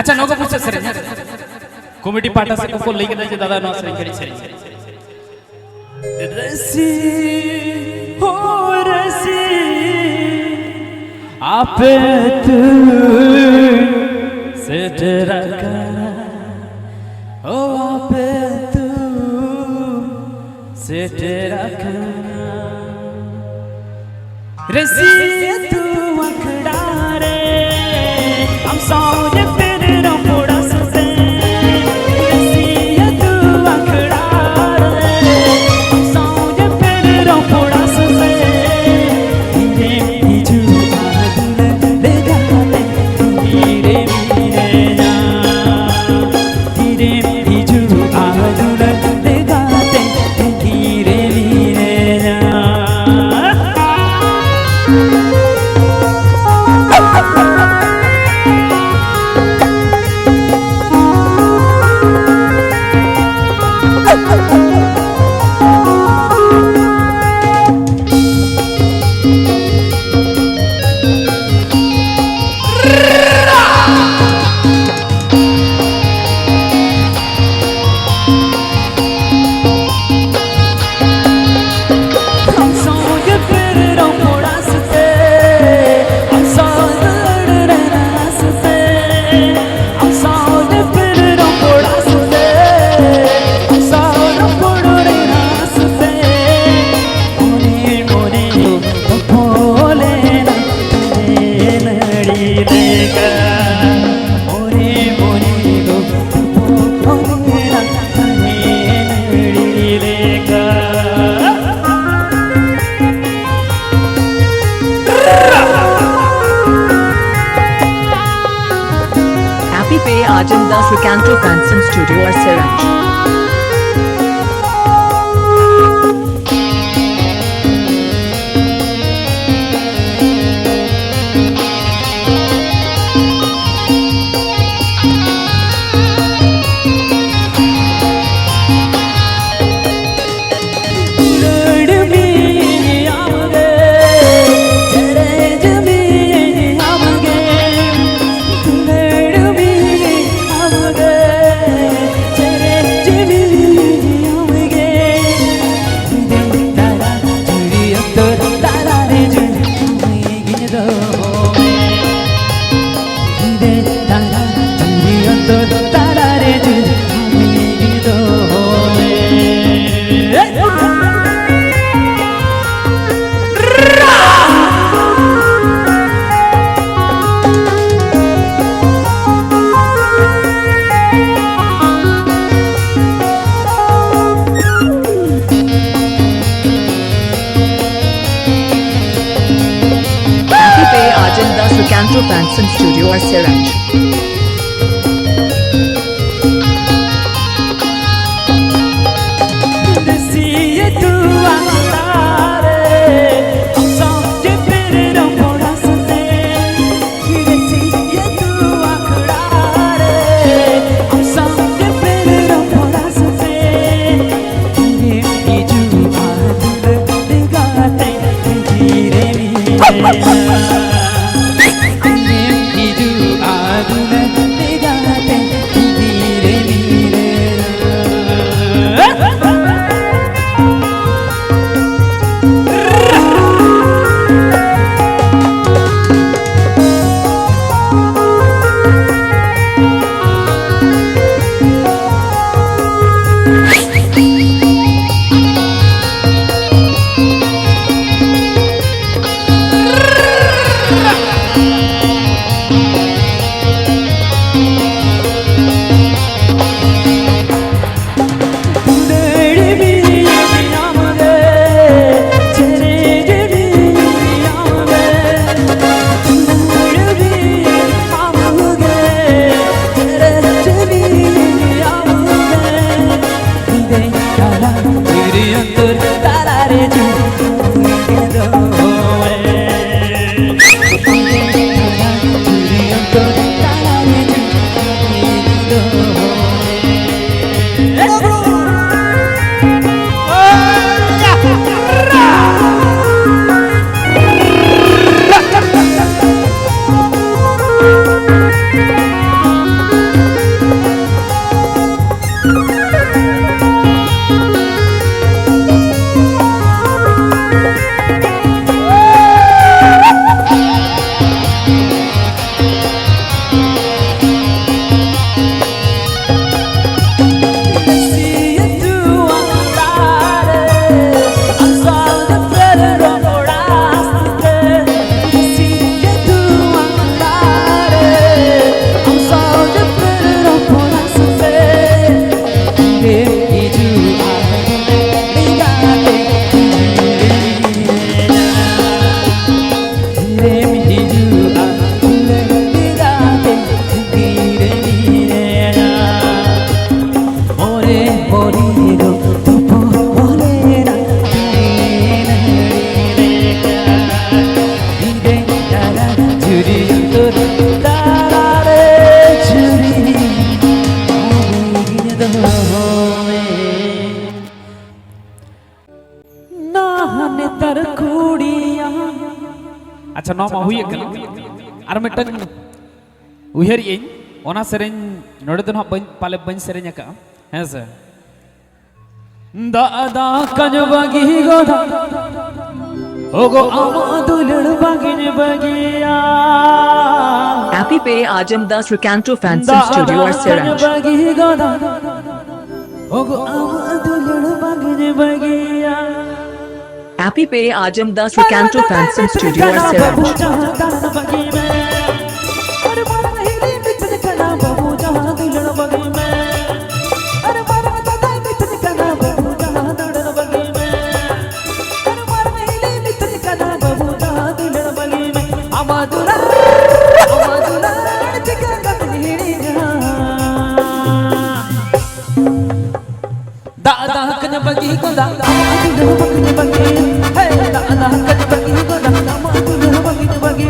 अच्छा नौको पूछे sir comedy पार्टा से को लेके दे दादा नो सर करी सर रसी हो रसी आप तू से रखा ओ आप तू से रखा रसी तू अखड़ा रे हम सौज फिर रोड़ा से रसी तू अखड़ा रे हम सौज फिर रोड़ा से धीरे बिजू आदुल ले जाते धीरे धीरे जा धीरे बिजू आदुल ले जाते धीरे धीरे जा Arjun Das Ricanto Branson Studio or Siranj. Arjun Das Ricanto Branson Studio or Siranj. अच्छा नौ हुई और मिटन उहर इन ओना सेरेन नोड़े तो ना पाले बन सेरेन का है सर दादा कज बगी गोदा ओगो आमा दुलड़ बगिन बगिया Happy Pay Ajam Das Recanto Fancy Studio or Siranj. बगी गोदा ओगो आमा दुलड़ बगिन बगिया Happy Pay Ajam Das Recanto Fancy Studio or Siranj. दादा कन बगी को दादा मातुल बगी बगी हे दादा कन बगी को दादा मातुल बगी बगी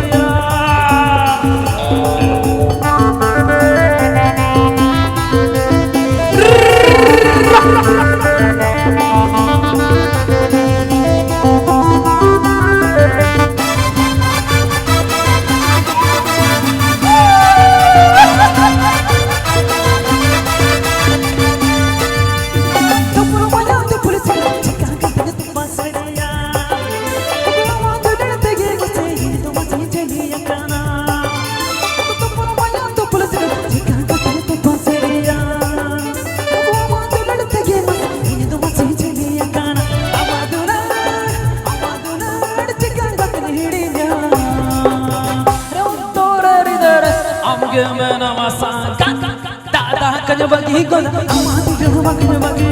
दादा कन बगी को दादा तुझे बगी बगी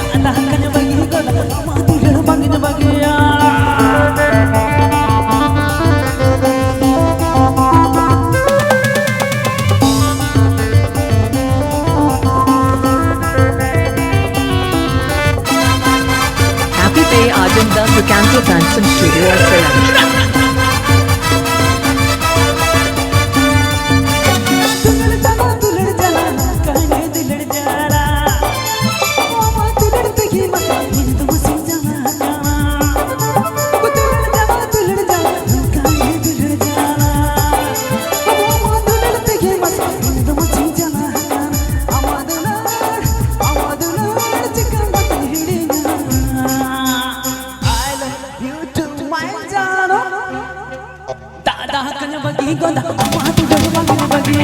दादा कन बगी को दादा तुझे बगी बगी Happy Pay Ajam Das Recanto Fancy Studio or Siranj. दादा कन बगी को दादा तुझे बगी बगी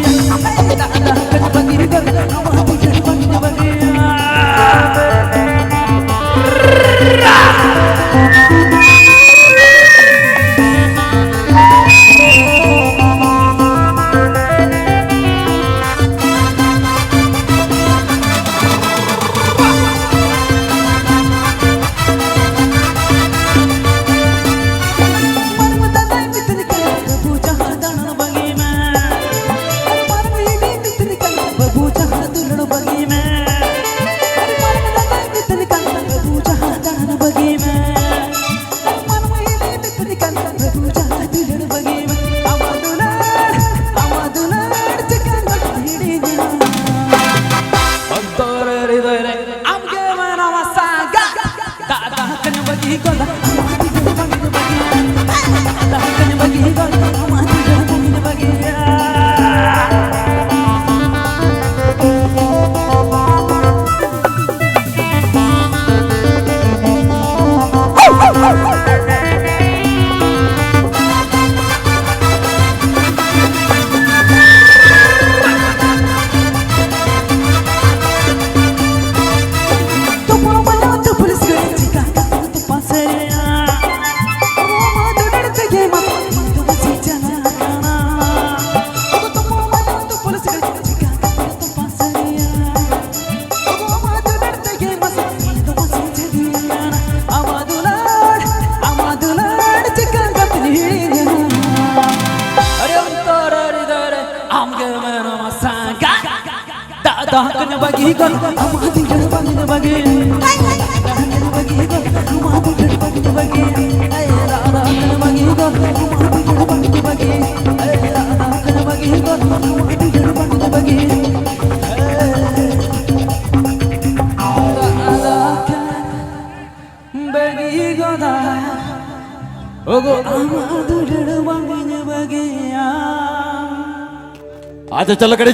दादा कन बगी को दादा तुझे बगी बगी दाकन बगी को अमाती जड़ बगी बगी दाकन बगी को अमाती जड़ बगी बगी ए दाकन बगी को अमाती जड़ बगी बगी ए दाकन बगी को अमाती जड़ बगी बगी दाकन बगी को दा ओगो आमा दुलड़ बांगिन बगिया आता चल कडे